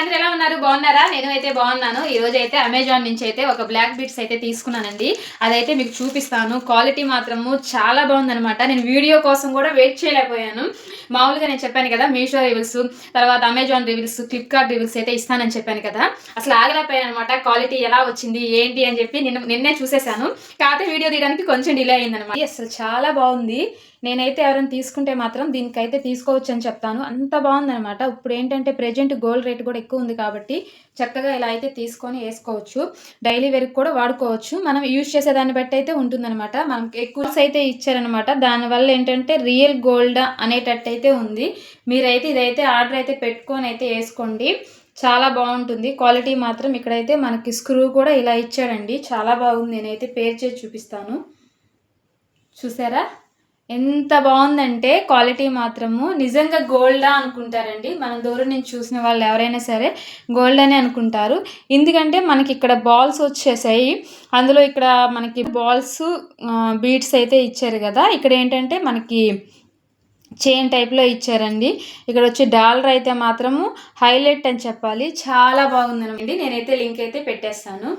అందరూ ఎలా ఉన్నారు? బాగున్నారా? నేను అయితే బాగున్నాను. ఈ రోజు అయితే అమెజాన్ నుంచి అయితే ఒక బ్లాక్ బీడ్స్ అయితే తీసుకున్నానండి. అదైతే మీకు చూపిస్తాను. క్వాలిటీ మాత్రము చాలా బాగుందనమాట. నేను వీడియో కోసం కూడా వెయిట్ చేయలేకపోయాను. మామూలుగా నేను చెప్పాను కదా, మీషో రివ్యూస్, తర్వాత అమెజాన్ రివ్యూస్, ఫ్లిప్కార్ట్ రివ్యూస్ అయితే ఇస్తానని చెప్పాను కదా, అసలు ఆగలేకపోయాను అనమాట. క్వాలిటీ ఎలా వచ్చింది ఏంటి అని చెప్పి నిన్నే చూసేసాను. కాకపోతే వీడియో తీయడానికి కొంచెం డిలే అయిందనమాట. అసలు చాలా బాగుంది. నేనైతే ఎవరైనా తీసుకుంటే మాత్రం దీనికైతే తీసుకోవచ్చు అని చెప్తాను. అంత బాగుందనమాట. ఇప్పుడు ఏంటంటే ప్రెజెంట్ గోల్డ్ రేట్ కూడా ఎక్కువ ఉంది కాబట్టి చక్కగా ఇలా అయితే తీసుకొని వేసుకోవచ్చు. డైలీ వేర్కి కూడా వాడుకోవచ్చు. మనం యూజ్ చేసేదాన్ని బట్టి అయితే ఉంటుందన్నమాట. మనకి ఎక్కువ అయితే ఇచ్చారనమాట. దానివల్ల ఏంటంటే రియల్ గోల్డ్ అనేటట్టు అయితే ఉంది. మీరైతే ఇదైతే ఆర్డర్ అయితే పెట్టుకొని అయితే వేసుకోండి. చాలా బాగుంటుంది. క్వాలిటీ మాత్రం ఇక్కడైతే మనకి స్క్రూ కూడా ఇలా ఇచ్చాడండి. చాలా బాగుంది. నేనైతే పేర్ చేసి చూపిస్తాను. చూసారా ఎంత బాగుందంటే క్వాలిటీ మాత్రము నిజంగా గోల్డా అనుకుంటారండి. మనం దూరం నుంచి చూసిన వాళ్ళు ఎవరైనా సరే గోల్డ్ అనే అనుకుంటారు. ఎందుకంటే మనకి ఇక్కడ బాల్స్ వచ్చేసాయి. అందులో ఇక్కడ మనకి బాల్స్ బీడ్స్ అయితే ఇచ్చారు కదా. ఇక్కడ ఏంటంటే మనకి చైన్ టైప్లో ఇచ్చారండి. ఇక్కడ వచ్చి డాలర్ అయితే మాత్రము హైలైట్ అని చెప్పాలి. చాలా బాగుందండి. నేనైతే లింక్ అయితే పెట్టేస్తాను.